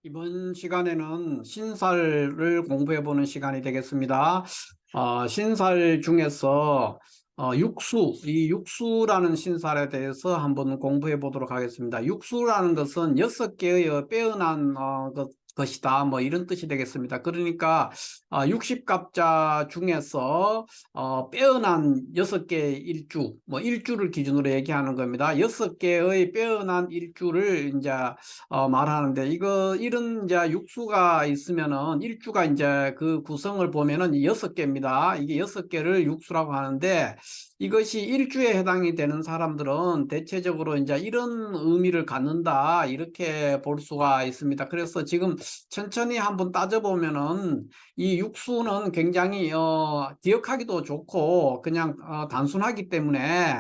이번 시간에는 신살을 공부해 보는 시간이 되겠습니다. 신살 중에서 이 육수라는 신살에 대해서 한번 공부해 보도록 하겠습니다. 육수라는 것은 6개의 빼어난 것이다. 뭐 이런 뜻이 되겠습니다. 그러니까 60갑자 중에서 빼어난 6개의 일주, 뭐 일주를 기준으로 얘기하는 겁니다. 6개의 빼어난 일주를 이제 말하는데 이런 이제 육수가 있으면은 일주가 이제 그 구성을 보면은 6개입니다. 이게 6개를 육수라고 하는데 이것이 일주에 해당이 되는 사람들은 대체적으로 이제 이런 의미를 갖는다 이렇게 볼 수가 있습니다. 그래서 지금 천천히 한번 따져보면은 이 육수는 굉장히 기억하기도 좋고 그냥 단순하기 때문에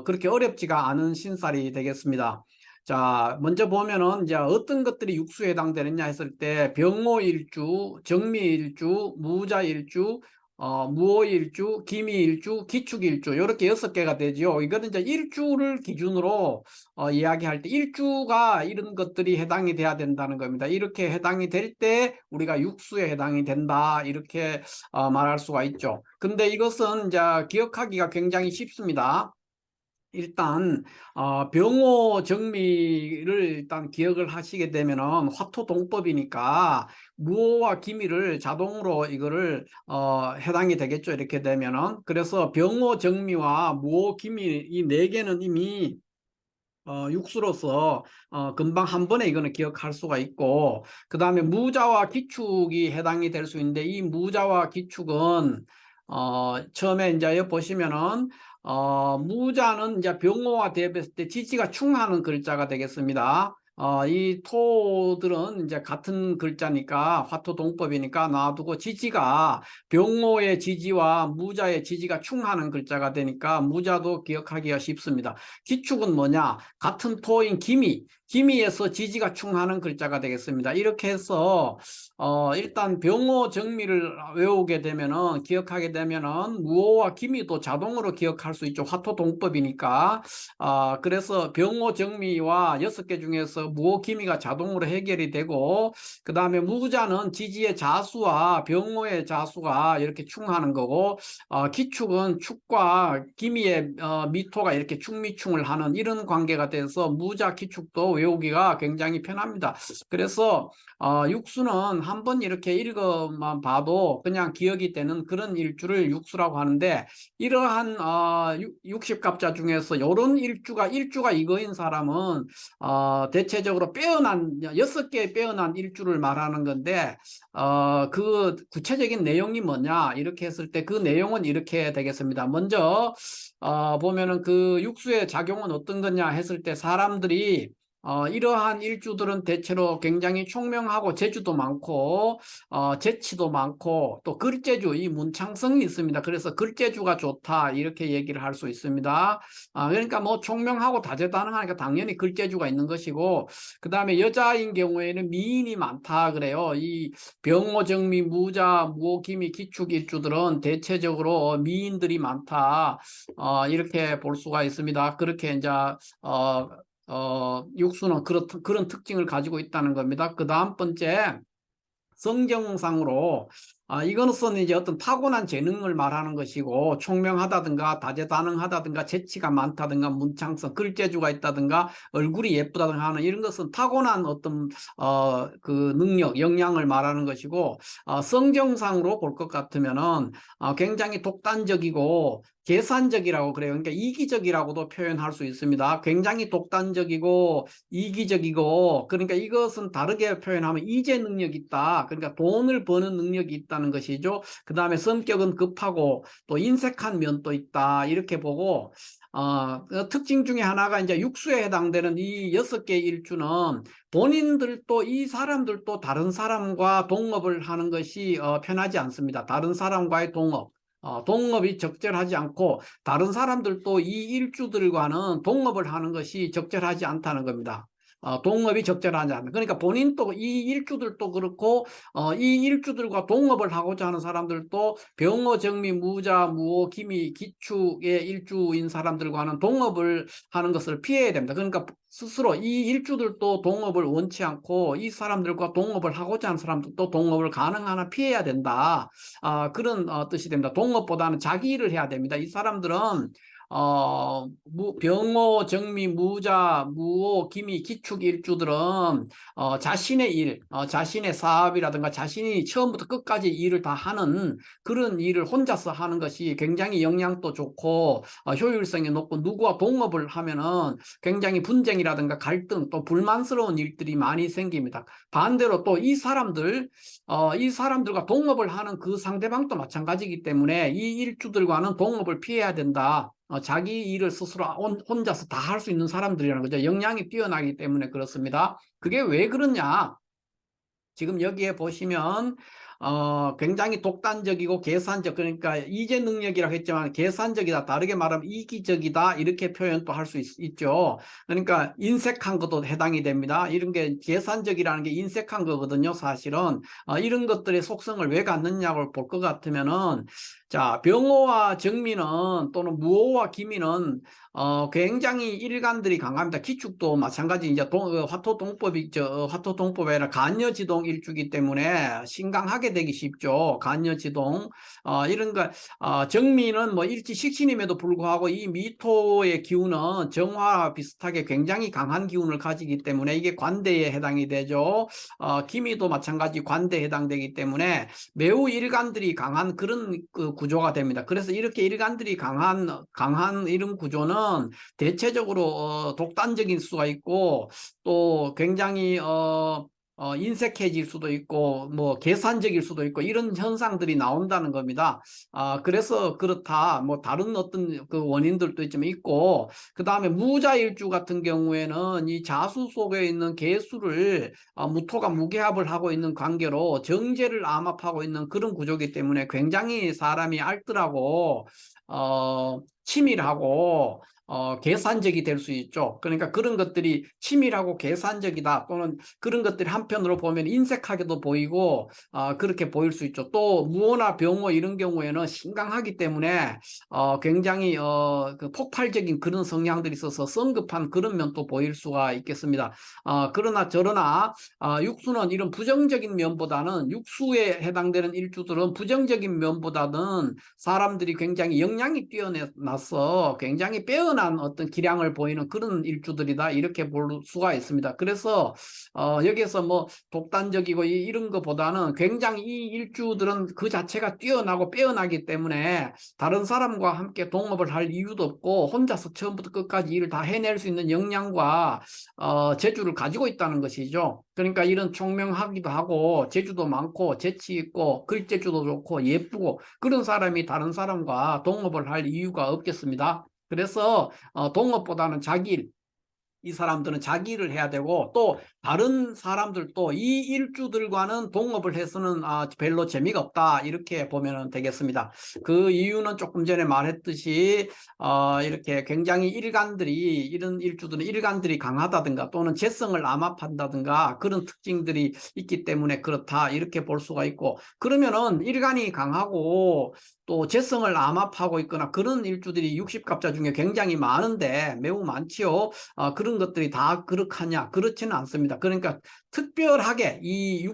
그렇게 어렵지가 않은 신살이 되겠습니다. 자, 먼저 보면은 이제 어떤 것들이 육수에 해당되느냐 했을 때 병오일주, 정미일주, 무자일주, 무오일주, 기미일주, 기축일주 이렇게 6개가 되죠. 이거는 이제 일주를 기준으로 이야기할 때 일주가 이런 것들이 해당이 돼야 된다는 겁니다. 이렇게 해당이 될 때 우리가 육수에 해당이 된다 이렇게 말할 수가 있죠. 근데 이것은 이제 기억하기가 굉장히 쉽습니다. 일단 병호 정미를 일단 기억을 하시게 되면은 화토동법이니까 무호와 기미를 자동으로 이거를 해당이 되겠죠. 이렇게 되면은 그래서 병호 정미와 무호 기미 이 네 개는 이미 육수로서 금방 한 번에 이거는 기억할 수가 있고 그 다음에 무자와 기축이 해당이 될 수 있는데 이 무자와 기축은 처음에 이제 여기 보시면은 무자는 이제 병호와 대비했을 때 지지가 충하는 글자가 되겠습니다. 이 토들은 이제 같은 글자니까 화토동법이니까 놔두고 지지가 병호의 지지와 무자의 지지가 충하는 글자가 되니까 무자도 기억하기가 쉽습니다. 기축은 뭐냐? 같은 토인 기미에서 지지가 충하는 글자가 되겠습니다. 이렇게 해서 일단 병호 정미를 외우게 되면은 기억하게 되면은 무호와 기미도 자동으로 기억할 수 있죠. 화토동법이니까. 그래서 병호 정미와 6개 중에서 무호 기미가 자동으로 해결이 되고 그 다음에 무자는 지지의 자수와 병호의 자수가 이렇게 충하는 거고 기축은 축과 기미의 미토가 이렇게 축미충을 하는 이런 관계가 돼서 무자 기축도 외우기가 굉장히 편합니다. 그래서 육수는 한번 이렇게 읽어만 봐도 그냥 기억이 되는 그런 일주를 육수라고 하는데 이러한 60갑자 중에서 이런 일주가 이거인 사람은 대체적으로 빼어난 6개의 빼어난 일주를 말하는 건데 그 구체적인 내용이 뭐냐 이렇게 했을 때 그 내용은 이렇게 되겠습니다. 먼저 보면은 그 육수의 작용은 어떤 거냐 했을 때 사람들이 이러한 일주들은 대체로 굉장히 총명하고 재주도 많고 재치도 많고 또 글재주 이 문창성이 있습니다. 그래서 글재주가 좋다 이렇게 얘기를 할 수 있습니다. 그러니까 뭐 총명하고 다재다능하니까 당연히 글재주가 있는 것이고 그 다음에 여자인 경우에는 미인이 많다 그래요. 이 병오정미 무자 무오기미 기축일주들은 대체적으로 미인들이 많다 이렇게 볼 수가 있습니다. 그렇게 이제 육수는 그런 특징을 가지고 있다는 겁니다. 그 다음 번째, 성경상으로 이것은 이제 어떤 타고난 재능을 말하는 것이고 총명하다든가 다재다능하다든가 재치가 많다든가 문창성 글재주가 있다든가 얼굴이 예쁘다든가 하는 이런 것은 타고난 어떤 그 능력 역량을 말하는 것이고 성경상으로 볼 것 같으면은 굉장히 독단적이고 계산적이라고 그래요. 그러니까 이기적이라고도 표현할 수 있습니다. 굉장히 독단적이고 이기적이고 그러니까 이것은 다르게 표현하면 이재 능력이 있다. 그러니까 돈을 버는 능력이 있다는 것이죠. 그 다음에 성격은 급하고 또 인색한 면도 있다. 이렇게 보고 그 특징 중에 하나가 이제 육수에 해당되는 이 6개 일주는 본인들도 이 사람들도 다른 사람과 동업을 하는 것이 편하지 않습니다. 다른 사람과의 동업이 적절하지 않고 다른 사람들도 이 일주들과는 동업을 하는 것이 적절하지 않다는 겁니다. 동업이 적절하지 않다. 그러니까 본인도 이 일주들도 그렇고 이 일주들과 동업을 하고자 하는 사람들도 병어, 정미, 무자, 무오, 기미, 기축의 일주인 사람들과는 동업을 하는 것을 피해야 됩니다. 그러니까 스스로 이 일주들도 동업을 원치 않고 이 사람들과 동업을 하고자 하는 사람들도 동업을 가능한 한 피해야 된다. 그런 뜻이 됩니다. 동업보다는 자기 일을 해야 됩니다. 이 사람들은 병호, 정미, 무자, 무오, 기미, 기축 일주들은 자신의 일, 자신의 사업이라든가 자신이 처음부터 끝까지 일을 다 하는 그런 일을 혼자서 하는 것이 굉장히 영향도 좋고 효율성이 높고 누구와 동업을 하면은 굉장히 분쟁이라든가 갈등 또 불만스러운 일들이 많이 생깁니다. 반대로 또 이 사람들과 동업을 하는 그 상대방도 마찬가지이기 때문에 이 일주들과는 동업을 피해야 된다. 자기 일을 스스로 혼자서 다 할 수 있는 사람들이라는 거죠. 역량이 뛰어나기 때문에 그렇습니다. 그게 왜 그러냐? 지금 여기에 보시면 굉장히 독단적이고 계산적, 그러니까 이제 능력이라고 했지만 계산적이다, 다르게 말하면 이기적이다, 이렇게 표현도 할 수 있죠. 그러니까 인색한 것도 해당이 됩니다. 이런 게 계산적이라는 게 인색한 거거든요. 사실은 이런 것들의 속성을 왜 갖느냐고 볼 것 같으면은, 자, 병호와 정미는 또는 무호와 기미는 굉장히 일간들이 강합니다. 기축도 마찬가지. 이제 화토동법이 아니라 간여지동 일주기 때문에 신강하게 되기 쉽죠. 간여지동 이런 거. 정미는 뭐 일지식신임에도 불구하고 이 미토의 기운은 정화와 비슷하게 굉장히 강한 기운을 가지기 때문에 이게 관대에 해당이 되죠. 기미도 마찬가지 관대에 해당되기 때문에 매우 일간들이 강한 그런 그 구조가 됩니다. 그래서 이렇게 일간들이 강한 이런 구조는 대체적으로 독단적인 수가 있고 또 굉장히 인색해질 수도 있고 뭐 계산적일 수도 있고 이런 현상들이 나온다는 겁니다. 그래서 그렇다. 뭐 다른 어떤 그 원인들도 있지만 있고, 그 다음에 무자일주 같은 경우에는 이 자수 속에 있는 계수를 무토가 무게합을 하고 있는 관계로 정제를 암합하고 있는 그런 구조이기 때문에 굉장히 사람이 알뜰하고 치밀하고 계산적이 될 수 있죠. 그러니까 그런 것들이 치밀하고 계산적이다, 또는 그런 것들이 한편으로 보면 인색하게도 보이고 그렇게 보일 수 있죠. 또 무호나 병호 이런 경우에는 신강하기 때문에 굉장히 그 폭발적인 그런 성향들이 있어서 성급한 그런 면도 보일 수가 있겠습니다. 그러나 저러나 육수는 이런 부정적인 면보다는, 육수에 해당되는 일주들은 부정적인 면보다는 사람들이 굉장히 역량이 뛰어나서 굉장히 빼어난 어떤 기량을 보이는 그런 일주들이다, 이렇게 볼 수가 있습니다. 그래서 여기에서 뭐 독단적이고 이런 것보다는 굉장히 이 일주들은 그 자체가 뛰어나고 빼어나기 때문에 다른 사람과 함께 동업을 할 이유도 없고 혼자서 처음부터 끝까지 일을 다 해낼 수 있는 역량과 재주를 가지고 있다는 것이죠. 그러니까 이런 총명하기도 하고 재주도 많고 재치 있고 글재주도 좋고 예쁘고 그런 사람이 다른 사람과 동업을 할 이유가 없겠습니다. 그래서 동업보다는 자기 일, 이 사람들은 자기 일을 해야 되고, 또 다른 사람들도 이 일주들과는 동업을 해서는 별로 재미가 없다, 이렇게 보면 되겠습니다. 그 이유는 조금 전에 말했듯이 이렇게 굉장히 이런 일주들은 일간들이 강하다든가 또는 재성을 암합한다든가 그런 특징들이 있기 때문에 그렇다, 이렇게 볼 수가 있고, 그러면은 일간이 강하고 또 재성을 암합하고 있거나 그런 일주들이 60갑자 중에 굉장히 많은데, 매우 많지요. 그런 것들이 다 그렇하냐? 그렇지는 않습니다. 그러니까 특별하게 이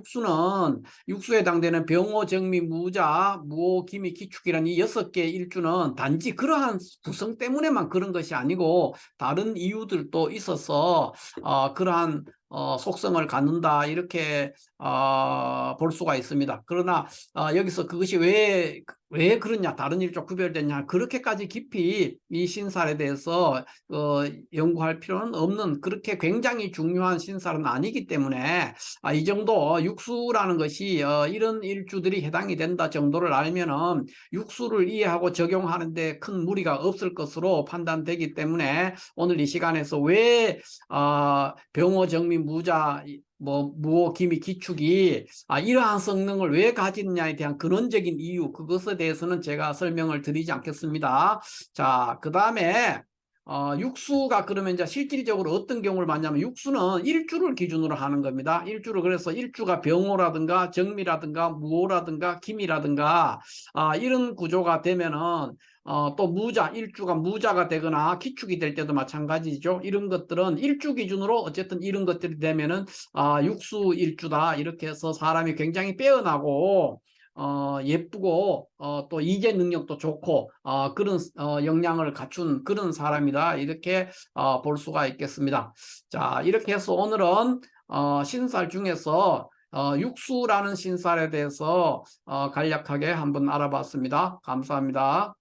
육수에 해당되는 병호, 정미, 무자, 무호, 기미, 기축이라는 이 6개 일주는 단지 그러한 구성 때문에만 그런 것이 아니고 다른 이유들도 있어서 그러한 속성을 갖는다, 이렇게 볼 수가 있습니다. 그러나 여기서 그것이 왜 그러냐, 다른 일과 구별되냐, 그렇게까지 깊이 이 신살에 대해서 연구할 필요는 없는, 그렇게 굉장히 중요한 신살은 아니기 때문에 이 정도 육수라는 것이 이런 일주들이 해당이 된다 정도를 알면은 육수를 이해하고 적용하는데 큰 무리가 없을 것으로 판단되기 때문에 오늘 이 시간에서 왜 병호, 정미, 무자, 뭐 무호, 기미, 기축이 이러한 성능을 왜 가지느냐에 대한 근원적인 이유, 그것에 대해서는 제가 설명을 드리지 않겠습니다. 자, 그 다음에 육수가 그러면 이제 실질적으로 어떤 경우를 맞냐면 육수는 일주를 기준으로 하는 겁니다. 일주를 그래서 일주가 병호라든가 정미라든가 무호라든가 김이라든가 이런 구조가 되면은 또 무자, 일주가 무자가 되거나 기축이 될 때도 마찬가지죠. 이런 것들은 일주 기준으로 어쨌든 이런 것들이 되면은 육수 일주다 이렇게 해서 사람이 굉장히 빼어나고 예쁘고 또 이제 능력도 좋고 그런 역량을 갖춘 그런 사람이다 이렇게 볼 수가 있겠습니다. 자, 이렇게 해서 오늘은 신살 중에서 육수라는 신살에 대해서 간략하게 한번 알아봤습니다. 감사합니다.